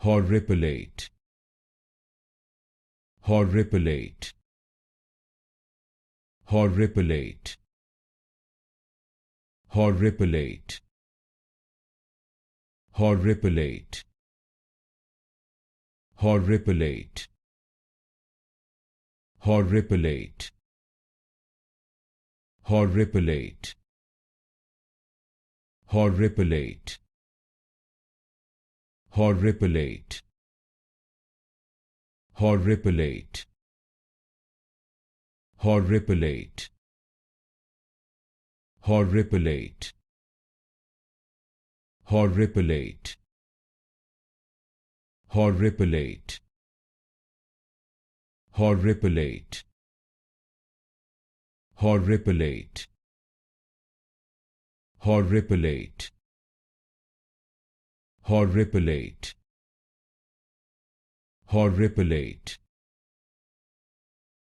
Horripilate, horripilate, horripilate, horripilate, horripilate, horripilate, horripilate, horripilate, horripilate, horripilate, horripilate, horripilate, horripilate, horripilate, horripilate, horripilate, horripilate, horripilate, horripilate, horripilate,